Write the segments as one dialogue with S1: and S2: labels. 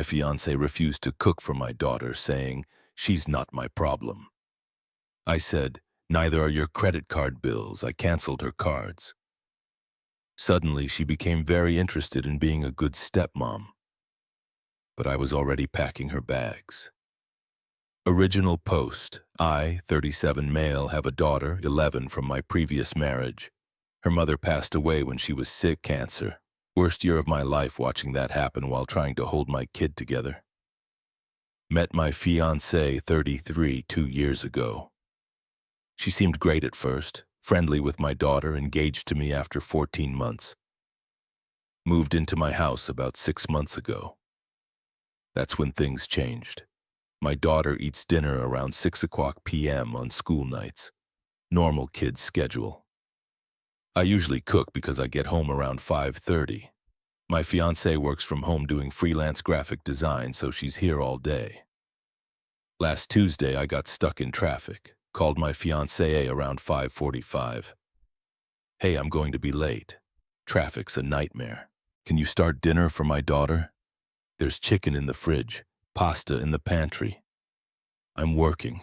S1: My fiancé refused to cook for my daughter, saying, "She's not my problem." I said, "Neither are your credit card bills." I canceled her cards. Suddenly, she became very interested in being a good stepmom. But I was already packing her bags. Original post: I, 37 male, have a daughter, 11, from my previous marriage. Her mother passed away when she was sick, cancer. Worst year of my life watching that happen while trying to hold my kid together. Met my fiancée, 33, 2 years ago. She seemed great at first, friendly with my daughter, engaged to me after 14 months. Moved into my house about 6 months ago. That's when things changed. My daughter eats dinner around 6 p.m. on school nights. Normal kid's schedule. I usually cook because I get home around 5:30. My fiancée works from home doing freelance graphic design, so she's here all day. Last Tuesday, I got stuck in traffic. Called my fiancée around 5:45. "Hey, I'm going to be late. Traffic's a nightmare. Can you start dinner for my daughter? There's chicken in the fridge, pasta in the pantry." "I'm working.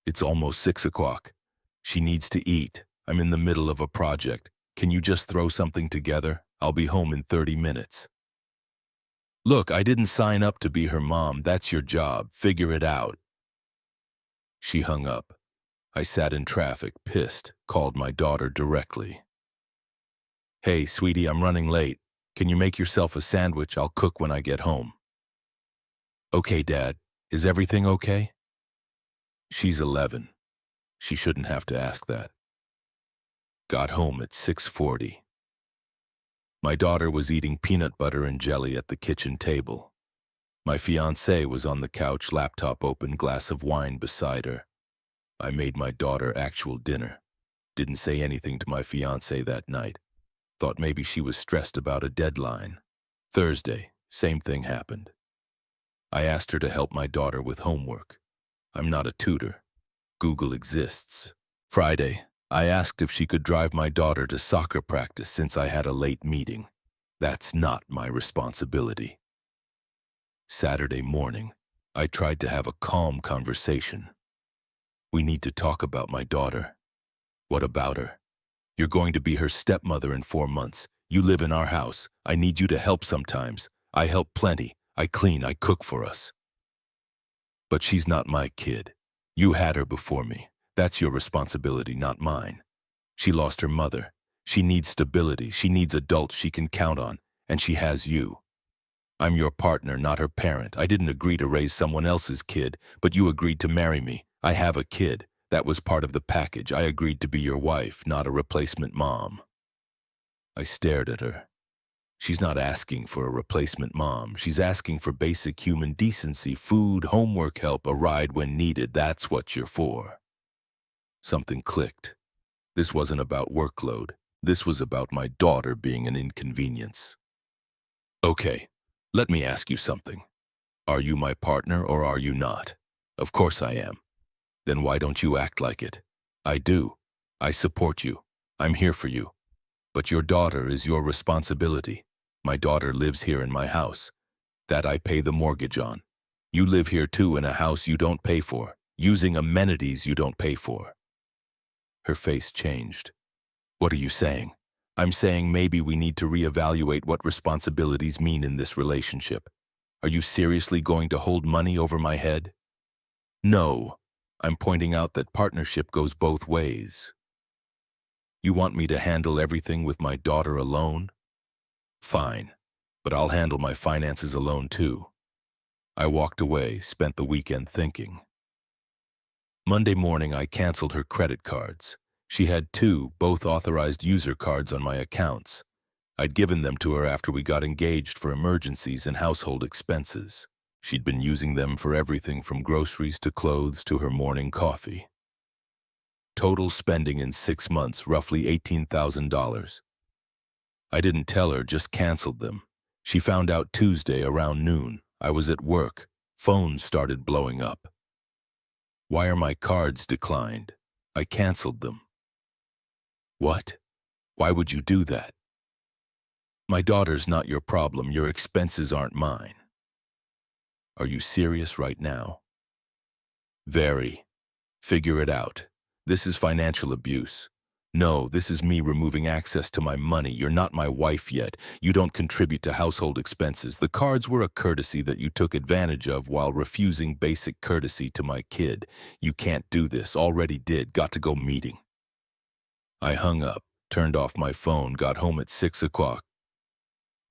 S1: It's almost 6 o'clock. She needs to eat. I'm in the middle of a project. Can you just throw something together? I'll be home in 30 minutes. "Look, I didn't sign up to be her mom. That's your job. Figure it out." She hung up. I sat in traffic, pissed, called my daughter directly. "Hey, sweetie, I'm running late. Can you make yourself a sandwich? I'll cook when I get home." "Okay, Dad. Is everything okay?" She's 11. She shouldn't have to ask that. Got home at 6:40. My daughter was eating peanut butter and jelly at the kitchen table. My fiancée was on the couch, laptop open, glass of wine beside her. I made my daughter actual dinner. Didn't say anything to my fiancée that night. Thought maybe she was stressed about a deadline. Thursday, same thing happened. I asked her to help my daughter with homework. I'm not a tutor. Google exists. Friday, I asked if she could drive my daughter to soccer practice since I had a late meeting. That's not my responsibility. Saturday morning, I tried to have a calm conversation. "We need to talk about my daughter." "What about her?" "You're going to be her stepmother in 4 months. You live in our house. I need you to help sometimes. I help plenty. I clean, I cook for us." "But she's not my kid. You had her before me. That's your responsibility, not mine. She lost her mother. She needs stability. She needs adults she can count on, and she has you. I'm your partner, not her parent. I didn't agree to raise someone else's kid, but you agreed to marry me. I have a kid. That was part of the package. I agreed to be your wife, not a replacement mom." I stared at her. She's not asking for a replacement mom. She's asking for basic human decency, food, homework help, a ride when needed. That's what you're for. Something clicked. This wasn't about workload. This was about my daughter being an inconvenience. "Okay, let me ask you something. Are you my partner or are you not?" "Of course I am." "Then why don't you act like it?" "I do. I support you. I'm here for you. But your daughter is your responsibility. My daughter lives here in my house. That I pay the mortgage on. You live here too in a house you don't pay for, using amenities you don't pay for." Her face changed. "What are you saying?" "I'm saying maybe we need to reevaluate what responsibilities mean in this relationship. Are you seriously going to hold money over my head?" "No. I'm pointing out that partnership goes both ways." "You want me to handle everything with my daughter alone?" "Fine, but I'll handle my finances alone too." I walked away, spent the weekend thinking. Monday morning, I canceled her credit cards. She had 2, both authorized user cards on my accounts. I'd given them to her after we got engaged for emergencies and household expenses. She'd been using them for everything from groceries to clothes to her morning coffee. Total spending in 6 months, roughly $18,000. I didn't tell her, just canceled them. She found out Tuesday around noon. I was at work. Phones started blowing up. "Why are my cards declined?" "I canceled them." "What? Why would you do that?" "My daughter's not your problem. Your expenses aren't mine." Are you serious right now? Very. Figure it out. This is financial abuse. No, this is me removing access to my money. You're not my wife yet. You don't contribute to household expenses. The cards were a courtesy that you took advantage of while refusing basic courtesy to my kid. You can't do this. Already did. Got to go meeting. I hung up, turned off my phone, got home at 6 o'clock.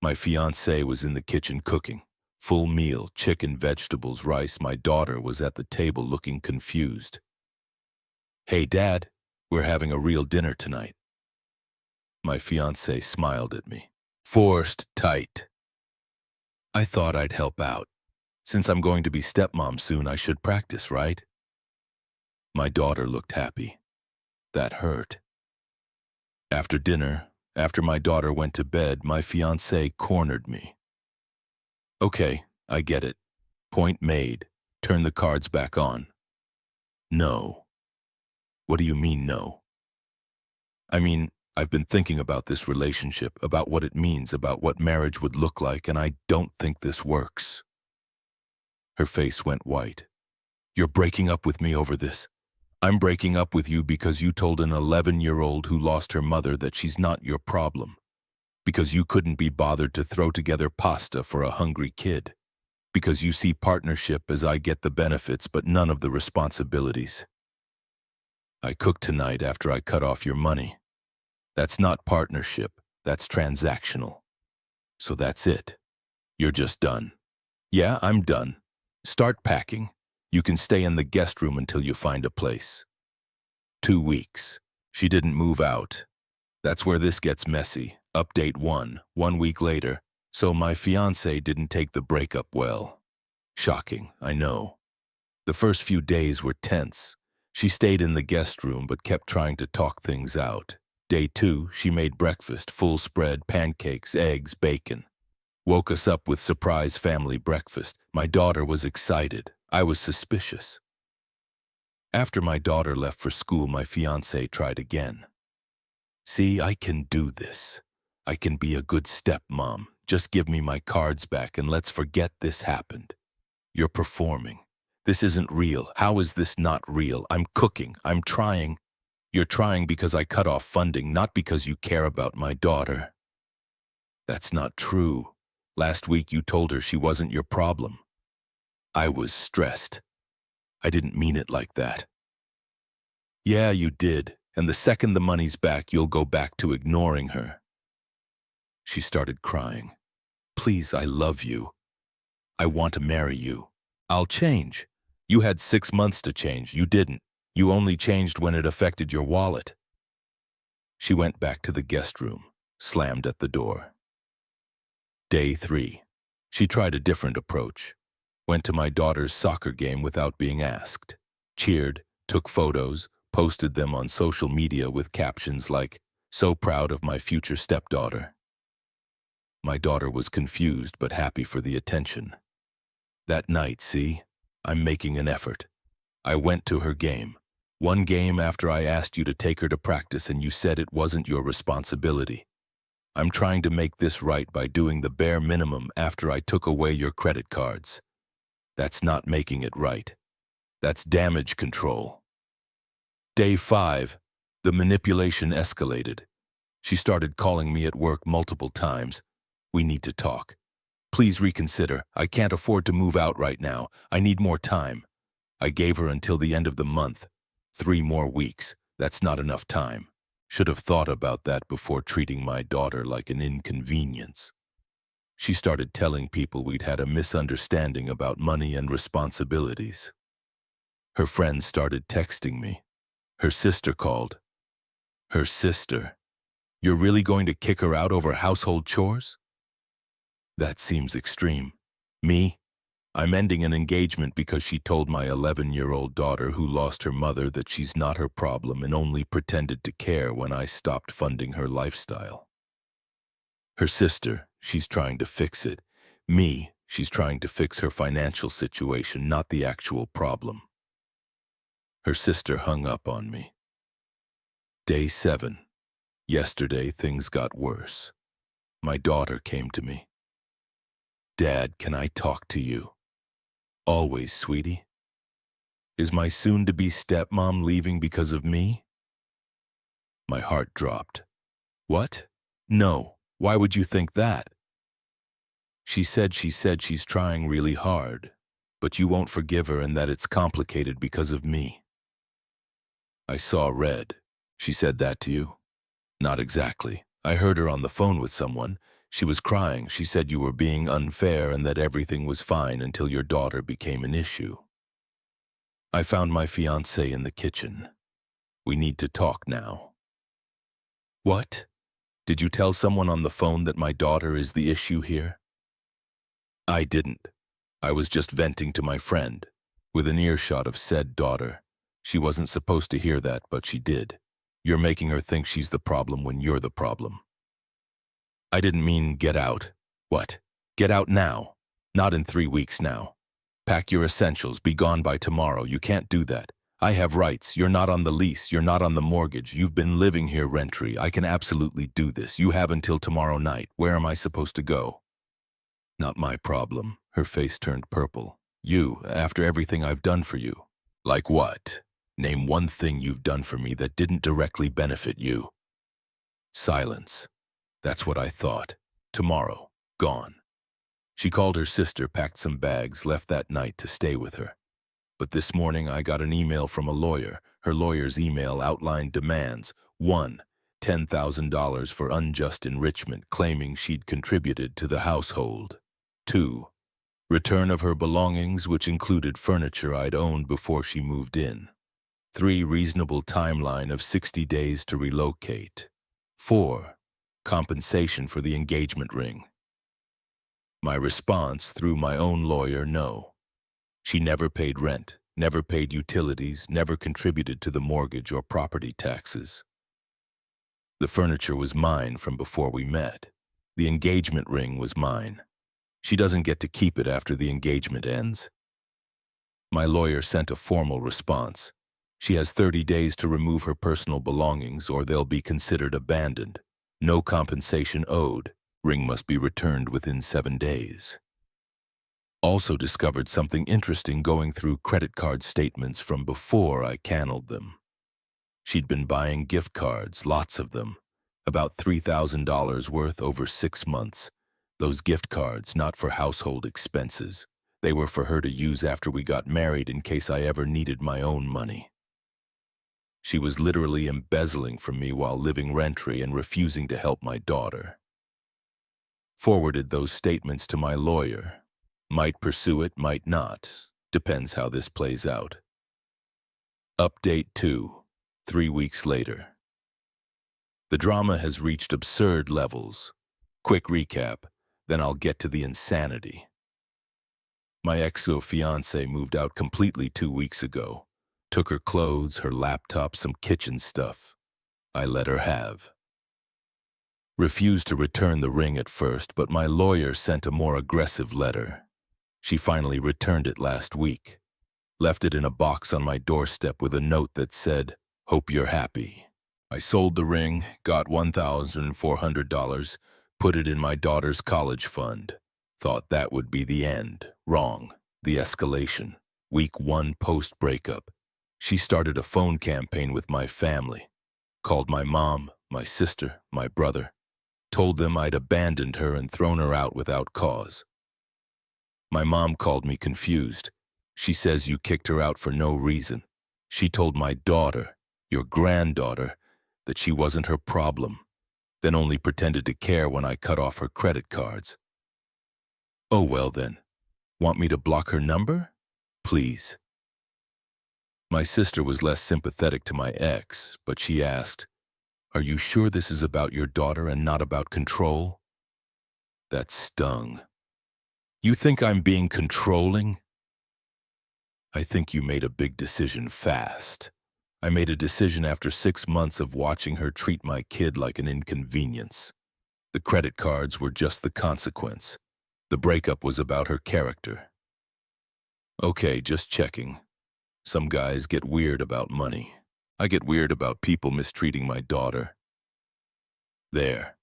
S1: My fiancée was in the kitchen cooking. Full meal, chicken, vegetables, rice. My daughter was at the table looking confused. Hey, Dad, we're having a real dinner tonight. My fiancée smiled at me. Forced tight. I thought I'd help out. Since I'm going to be stepmom soon, I should practice, right? My daughter looked happy. That hurt. After dinner, after my daughter went to bed, my fiancé cornered me. Okay, I get it. Point made. Turn the cards back on. No. What do you mean, no? I mean, I've been thinking about this relationship, about what it means, about what marriage would look like, and I don't think this works. Her face went white. You're breaking up with me over this. I'm breaking up with you because you told an 11-year-old who lost her mother that she's not your problem. Because you couldn't be bothered to throw together pasta for a hungry kid. Because you see partnership as I get the benefits but none of the responsibilities. I cooked tonight after I cut off your money. That's not partnership, that's transactional. So that's it. You're just done. Yeah, I'm done. Start packing. You can stay in the guest room until you find a place. 2 weeks. She didn't move out. That's where this gets messy. Update 1 week later. So my fiancé didn't take the breakup well. Shocking, I know. The first few days were tense. She stayed in the guest room but kept trying to talk things out. Day 2, she made breakfast, full spread, pancakes, eggs, bacon. Woke us up with surprise family breakfast. My daughter was excited. I was suspicious. After my daughter left for school, my fiancé tried again. See, I can do this. I can be a good stepmom. Just give me my cards back and let's forget this happened. You're performing. This isn't real. How is this not real? I'm cooking. I'm trying. You're trying because I cut off funding, not because you care about my daughter. That's not true. Last week you told her she wasn't your problem. I was stressed. I didn't mean it like that. Yeah, you did. And the second the money's back, you'll go back to ignoring her. She started crying. Please, I love you. I want to marry you. I'll change. You had 6 months to change. You didn't. You only changed when it affected your wallet. She went back to the guest room, slammed at the door. Day 3. She tried a different approach. Went to my daughter's soccer game without being asked. Cheered, took photos, posted them on social media with captions like, "So proud of my future stepdaughter." My daughter was confused but happy for the attention. That night, see, I'm making an effort. I went to her game. One game after I asked you to take her to practice and you said it wasn't your responsibility. I'm trying to make this right by doing the bare minimum after I took away your credit cards. That's not making it right. That's damage control. Day 5, the manipulation escalated. She started calling me at work multiple times. We need to talk. Please reconsider. I can't afford to move out right now. I need more time. I gave her until the end of the month. 3 more weeks. That's not enough time. Should have thought about that before treating my daughter like an inconvenience. She started telling people we'd had a misunderstanding about money and responsibilities. Her friends started texting me. Her sister called. Her sister. You're really going to kick her out over household chores? That seems extreme. Me? I'm ending an engagement because she told my 11-year-old daughter who lost her mother that she's not her problem and only pretended to care when I stopped funding her lifestyle. Her sister, she's trying to fix it. Me, she's trying to fix her financial situation, not the actual problem. Her sister hung up on me. Day 7. Yesterday, things got worse. My daughter came to me. Dad, can I talk to you? Always, sweetie. Is my soon-to-be stepmom leaving because of me? My heart dropped. What? No, why would you think that? She said she's trying really hard, but you won't forgive her and that it's complicated because of me. I saw red. She said that to you? Not exactly. I heard her on the phone with someone. She was crying. She said you were being unfair and that everything was fine until your daughter became an issue. I found my fiancé in the kitchen. We need to talk now. What? Did you tell someone on the phone that my daughter is the issue here? I didn't. I was just venting to my friend, with an earshot of said daughter. She wasn't supposed to hear that, but she did. You're making her think she's the problem when you're the problem. I didn't mean get out. What? Get out now. Not in 3 weeks now. Pack your essentials, be gone by tomorrow. You can't do that. I have rights. You're not on the lease. You're not on the mortgage. You've been living here rent-free. I can absolutely do this. You have until tomorrow night. Where am I supposed to go? Not my problem. Her face turned purple. You, after everything I've done for you. Like what? Name one thing you've done for me that didn't directly benefit you. Silence. That's what I thought. Tomorrow. Gone. She called her sister, packed some bags, left that night to stay with her. But this morning I got an email from a lawyer. Her lawyer's email outlined demands. 1. $10,000 for unjust enrichment, claiming she'd contributed to the household. 2. Return of her belongings, which included furniture I'd owned before she moved in. 3. Reasonable timeline of 60 days to relocate. 4. Compensation for the engagement ring. My response, through my own lawyer, no. She never paid rent, never paid utilities, never contributed to the mortgage or property taxes. The furniture was mine from before we met. The engagement ring was mine. She doesn't get to keep it after the engagement ends. My lawyer sent a formal response. She has 30 days to remove her personal belongings or they'll be considered abandoned. No compensation owed. Ring must be returned within 7 days. Also discovered something interesting going through credit card statements from before I canceled them. She'd been buying gift cards, lots of them, about $3,000 worth over 6 months. Those gift cards, not for household expenses. They were for her to use after we got married in case I ever needed my own money. She was literally embezzling from me while living rent-free and refusing to help my daughter. Forwarded those statements to my lawyer. Might pursue it, might not. Depends how this plays out. Update 2. 3 weeks later. The drama has reached absurd levels. Quick recap, then I'll get to the insanity. My ex-fiancée moved out completely 2 weeks ago. Took her clothes, her laptop, some kitchen stuff. I let her have. Refused to return the ring at first, but my lawyer sent a more aggressive letter. She finally returned it last week. Left it in a box on my doorstep with a note that said, "Hope you're happy." I sold the ring, got $1,400, put it in my daughter's college fund. Thought that would be the end. Wrong. The escalation. Week 1 post-breakup. She started a phone campaign with my family. Called my mom, my sister, my brother. Told them I'd abandoned her and thrown her out without cause. My mom called me confused. She says you kicked her out for no reason. She told my daughter, your granddaughter, that she wasn't her problem, then only pretended to care when I cut off her credit cards. Oh well then, want me to block her number? Please. My sister was less sympathetic to my ex, but she asked, "Are you sure this is about your daughter and not about control?" That stung. You think I'm being controlling? I think you made a big decision fast. I made a decision after 6 months of watching her treat my kid like an inconvenience. The credit cards were just the consequence. The breakup was about her character. Okay, just checking. Some guys get weird about money. I get weird about people mistreating my daughter. There.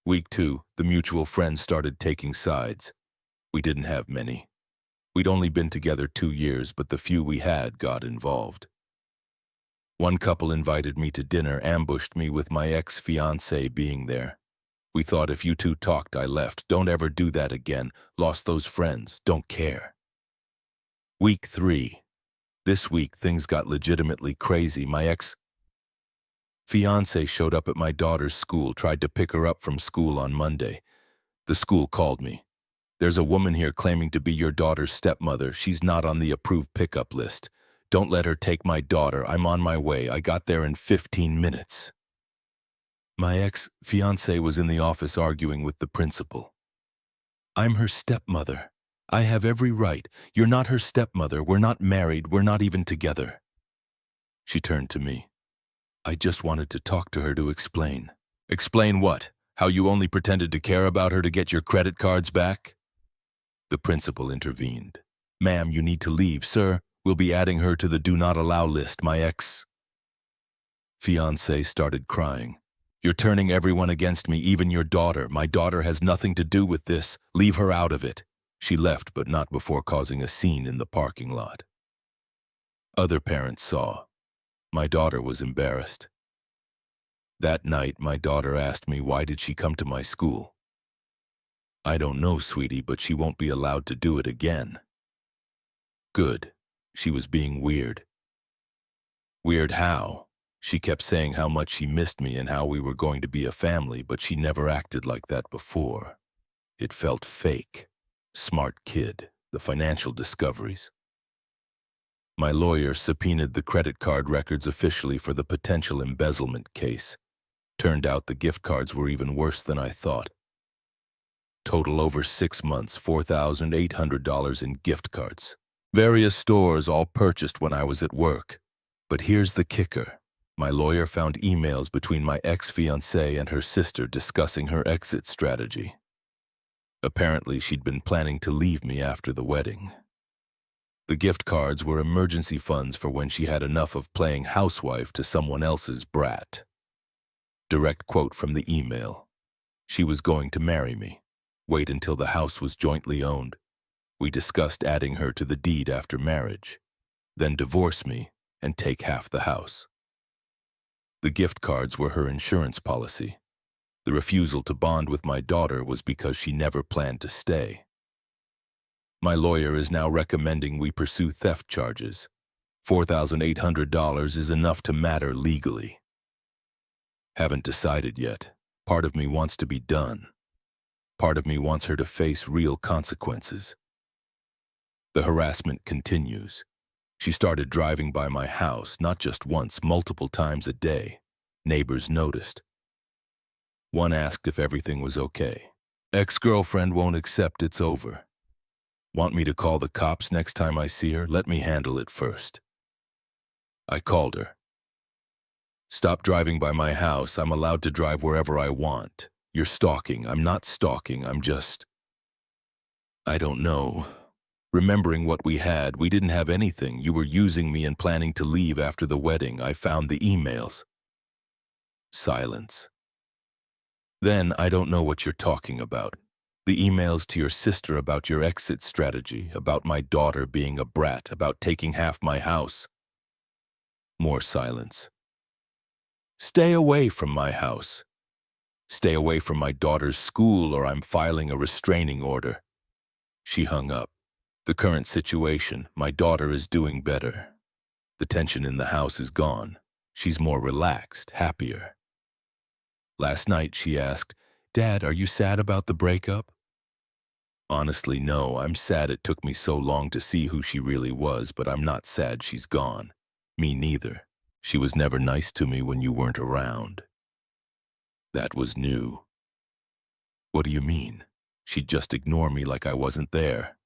S1: Week 2, the mutual friends started taking sides. We didn't have many. We'd only been together 2 years, but the few we had got involved. One couple invited me to dinner, ambushed me with my ex-fiancée being there. We thought if you two talked, I left. Don't ever do that again. Lost those friends. Don't care. Week 3. This week, things got legitimately crazy. My ex-fiancée showed up at my daughter's school, tried to pick her up from school on Monday. The school called me. There's a woman here claiming to be your daughter's stepmother. She's not on the approved pickup list. Don't let her take my daughter. I'm on my way. I got there in 15 minutes. My ex-fiancée was in the office arguing with the principal. I'm her stepmother. I have every right. You're not her stepmother. We're not married. We're not even together. She turned to me. I just wanted to talk to her to explain. Explain what? How you only pretended to care about her to get your credit cards back? The principal intervened. Ma'am, you need to leave, sir. We'll be adding her to the do not allow list. My ex-fiancée started crying. You're turning everyone against me, even your daughter. My daughter has nothing to do with this. Leave her out of it. She left, but not before causing a scene in the parking lot. Other parents saw. My daughter was embarrassed. That night, my daughter asked me, why did she come to my school? I don't know, sweetie, but she won't be allowed to do it again. Good. She was being weird. Weird how? She kept saying how much she missed me and how we were going to be a family, but she never acted like that before. It felt fake. Smart kid. The financial discoveries. My lawyer subpoenaed the credit card records officially for the potential embezzlement case. Turned out the gift cards were even worse than I thought. Total over 6 months, $4,800 in gift cards. Various stores, all purchased when I was at work. But here's the kicker. My lawyer found emails between my ex-fiancée and her sister discussing her exit strategy. Apparently, she'd been planning to leave me after the wedding. The gift cards were emergency funds for when she had enough of playing housewife to someone else's brat. Direct quote from the email. She was going to marry me. Wait until the house was jointly owned. We discussed adding her to the deed after marriage. Then divorce me and take half the house. The gift cards were her insurance policy. The refusal to bond with my daughter was because she never planned to stay. My lawyer is now recommending we pursue theft charges. $4,800 is enough to matter legally. Haven't decided yet. Part of me wants to be done. Part of me wants her to face real consequences. The harassment continues. She started driving by my house, not just once, multiple times a day. Neighbors noticed. One asked if everything was okay. Ex-girlfriend won't accept, it's over. Want me to call the cops next time I see her? Let me handle it first. I called her. Stop driving by my house. I'm allowed to drive wherever I want. You're stalking. I'm not stalking. I don't know. Remembering what we had, we didn't have anything. You were using me and planning to leave after the wedding. I found the emails. Silence. Then I don't know what you're talking about. The emails to your sister about your exit strategy, about my daughter being a brat, about taking half my house. More silence. Stay away from my house. Stay away from my daughter's school or I'm filing a restraining order. She hung up. The current situation, my daughter is doing better. The tension in the house is gone. She's more relaxed, happier. Last night she asked, Dad, are you sad about the breakup? Honestly, no, I'm sad it took me so long to see who she really was, but I'm not sad she's gone. Me neither. She was never nice to me when you weren't around. That was new. What do you mean? She'd just ignore me like I wasn't there.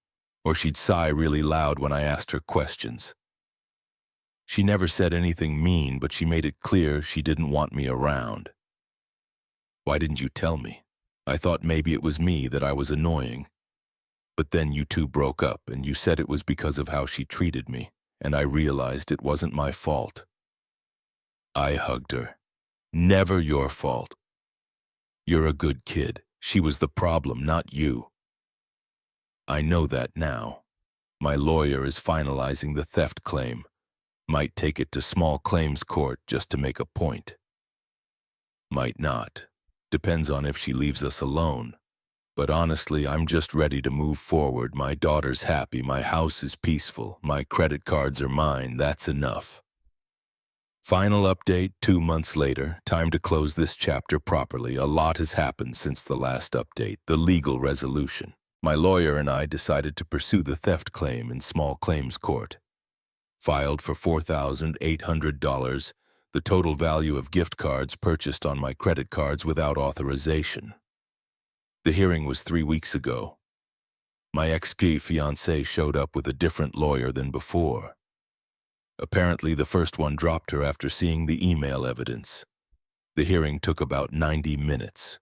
S1: Or she'd sigh really loud when I asked her questions. She never said anything mean, but she made it clear she didn't want me around. Why didn't you tell me? I thought maybe it was me, that I was annoying. But then you two broke up and you said it was because of how she treated me, and I realized it wasn't my fault. I hugged her. Never your fault. You're a good kid. She was the problem, not you. I know that now. My lawyer is finalizing the theft claim. Might take it to small claims court just to make a point. Might not. Depends on if she leaves us alone. But honestly, I'm just ready to move forward. My daughter's happy, my house is peaceful, my credit cards are mine, that's enough. Final update 2 months later. Time to close this chapter properly. A lot has happened since the last update, the legal resolution. My lawyer and I decided to pursue the theft claim in small claims court. Filed for $4,800, the total value of gift cards purchased on my credit cards without authorization. The hearing was 3 weeks ago. My ex-fiancée showed up with a different lawyer than before. Apparently, the first one dropped her after seeing the email evidence. The hearing took about 90 minutes.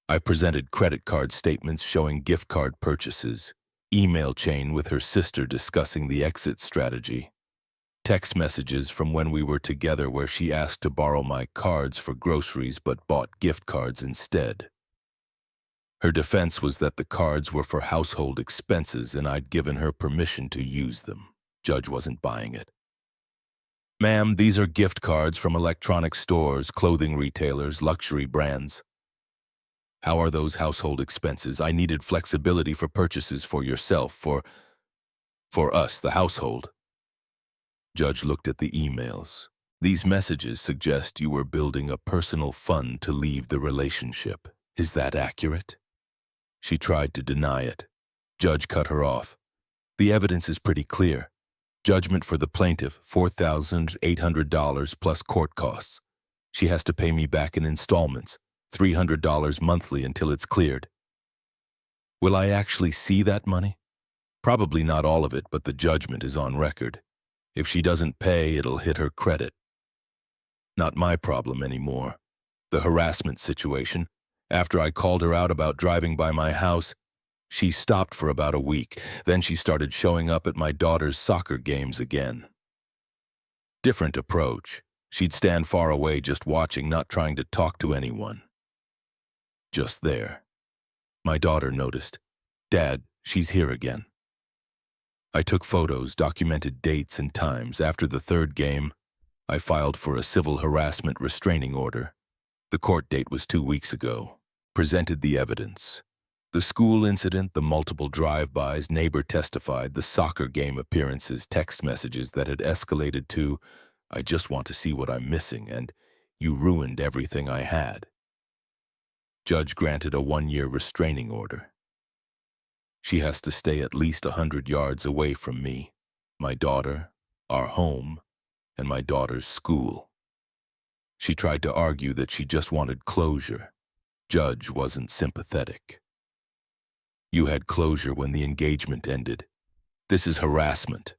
S1: I presented credit card statements showing gift card purchases, email chain with her sister discussing the exit strategy, text messages from when we were together where she asked to borrow my cards for groceries but bought gift cards instead. Her defense was that the cards were for household expenses and I'd given her permission to use them. Judge wasn't buying it. Ma'am, these are gift cards from electronic stores, clothing retailers, luxury brands. How are those household expenses? I needed flexibility for purchases for yourself, for us, the household. Judge looked at the emails. These messages suggest you were building a personal fund to leave the relationship. Is that accurate? She tried to deny it. Judge cut her off. The evidence is pretty clear. Judgment for the plaintiff, $4,800 plus court costs. She has to pay me back in installments, $300 monthly until it's cleared. Will I actually see that money? Probably not all of it, but the judgment is on record. If she doesn't pay, it'll hit her credit. Not my problem anymore. The harassment situation. After I called her out about driving by my house, she stopped for about a week. Then she started showing up at my daughter's soccer games again. Different approach. She'd stand far away just watching, not trying to talk to anyone. Just there. My daughter noticed. Dad, she's here again. I took photos, documented dates and times. After the third game, I filed for a civil harassment restraining order. The court date was 2 weeks ago. Presented the evidence. The school incident, the multiple drive-bys, neighbor testified, the soccer game appearances, text messages that had escalated to, I just want to see what I'm missing, and you ruined everything I had. Judge granted a 1-year restraining order. She has to stay at least 100 yards away from me, my daughter, our home, and my daughter's school. She tried to argue that she just wanted closure. Judge wasn't sympathetic. You had closure when the engagement ended. This is harassment.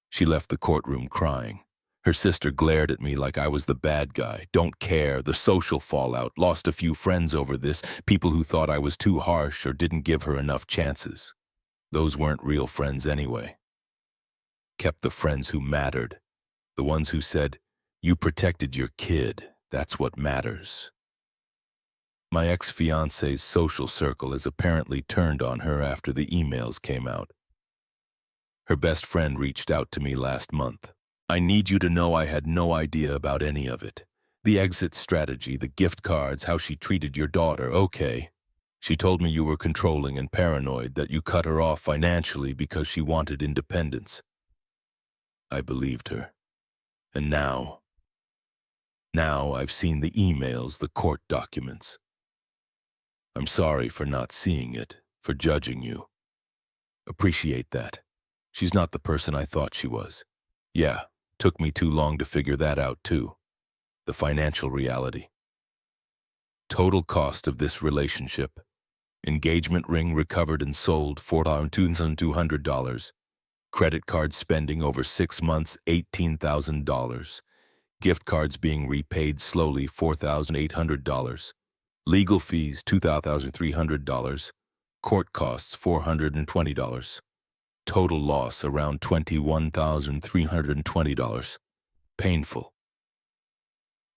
S1: She left the courtroom crying. Her sister glared at me like I was the bad guy. Don't care, the social fallout, lost a few friends over this, people who thought I was too harsh or didn't give her enough chances. Those weren't real friends anyway. Kept the friends who mattered. The ones who said, you protected your kid, that's what matters. My ex-fiancée's social circle has apparently turned on her after the emails came out. Her best friend reached out to me last month. I need you to know I had no idea about any of it. The exit strategy, the gift cards, how she treated your daughter, okay. She told me you were controlling and paranoid, that you cut her off financially because she wanted independence. I believed her. And now I've seen the emails, the court documents. I'm sorry for not seeing it, for judging you. Appreciate that. She's not the person I thought she was. Yeah, took me too long to figure that out too. The financial reality. Total cost of this relationship. Engagement ring recovered and sold, $4,200. Credit card spending over 6 months, $18,000. Gift cards being repaid slowly, $4,800. Legal fees, $2,300. Court costs, $420. Total loss, around $21,320. Painful.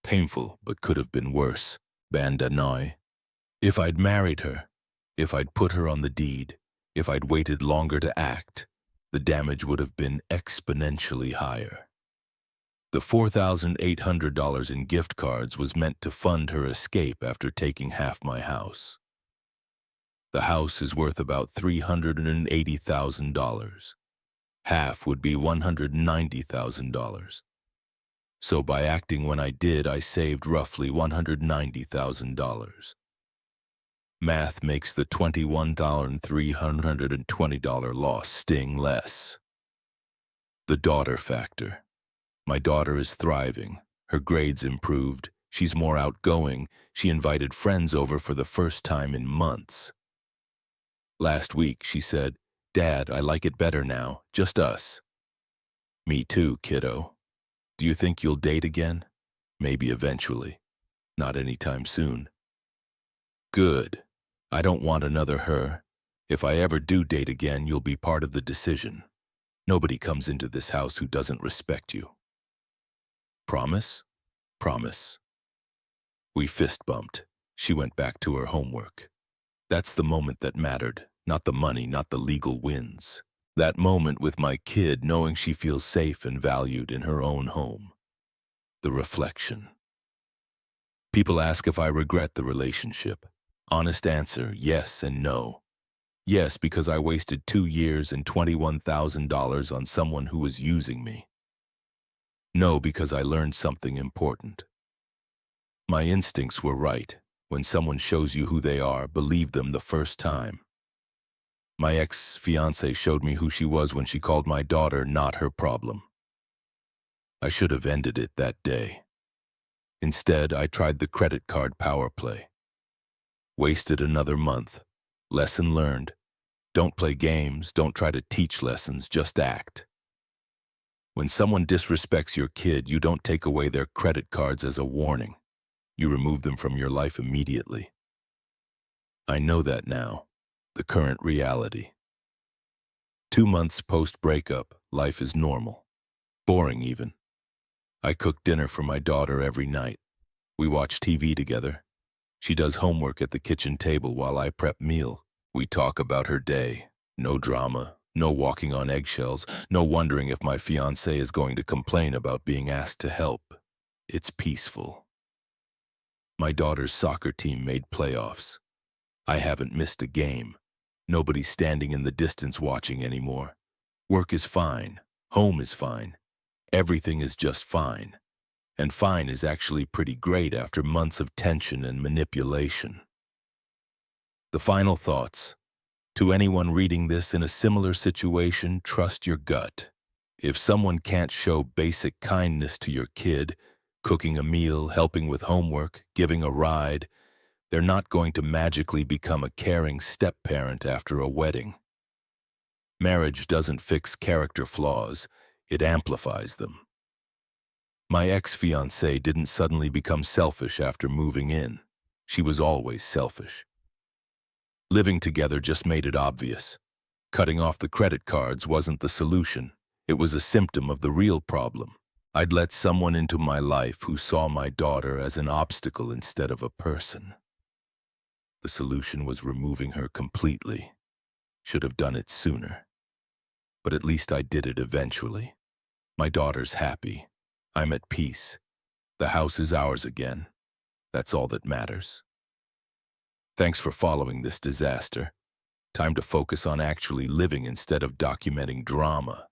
S1: Painful, but could have been worse. Bandanoy. If I'd married her, if I'd put her on the deed, If I'd waited longer to act, the damage would have been exponentially higher. The $4,800 in gift cards was meant to fund her escape after taking half my house. The house is worth about $380,000. Half would be $190,000. So by acting when I did, I saved roughly $190,000. Math makes the $21,320 loss sting less. The daughter factor. My daughter is thriving. Her grades improved. She's more outgoing. She invited friends over for the first time in months. Last week, she said, "Dad, I like it better now, just us." Me too, kiddo. Do you think you'll date again? Maybe eventually. Not anytime soon. Good. I don't want another her. If I ever do date again, you'll be part of the decision. Nobody comes into this house who doesn't respect you. Promise? Promise. We fist bumped. She went back to her homework. That's the moment that mattered, not the money, not the legal wins. That moment with my kid knowing she feels safe and valued in her own home. The reflection. People ask if I regret the relationship. Honest answer, yes and no. Yes, because I wasted 2 years and $21,000 on someone who was using me. No, because I learned something important. My instincts were right. When someone shows you who they are, believe them the first time. My ex-fiancée showed me who she was when she called my daughter not her problem. I should have ended it that day. Instead, I tried the credit card power play. Wasted another month. Lesson learned. Don't play games, don't try to teach lessons, just act. When someone disrespects your kid, you don't take away their credit cards as a warning. You remove them from your life immediately. I know that now, the current reality. 2 months post-breakup, life is normal. Boring even. I cook dinner for my daughter every night. We watch TV together. She does homework at the kitchen table while I prep meal. We talk about her day. No drama, no walking on eggshells, no wondering if my fiancé is going to complain about being asked to help. It's peaceful. My daughter's soccer team made playoffs. I haven't missed a game. Nobody's standing in the distance watching anymore. Work is fine. Home is fine. Everything is just fine. And fine is actually pretty great after months of tension and manipulation. The final thoughts. To anyone reading this in a similar situation, trust your gut. If someone can't show basic kindness to your kid, cooking a meal, helping with homework, giving a ride, they're not going to magically become a caring step-parent after a wedding. Marriage doesn't fix character flaws, it amplifies them. My ex-fiancée didn't suddenly become selfish after moving in. She was always selfish. Living together just made it obvious. Cutting off the credit cards wasn't the solution. It was a symptom of the real problem. I'd let someone into my life who saw my daughter as an obstacle instead of a person. The solution was removing her completely. Should have done it sooner. But at least I did it eventually. My daughter's happy. I'm at peace. The house is ours again. That's all that matters. Thanks for following this disaster. Time to focus on actually living instead of documenting drama.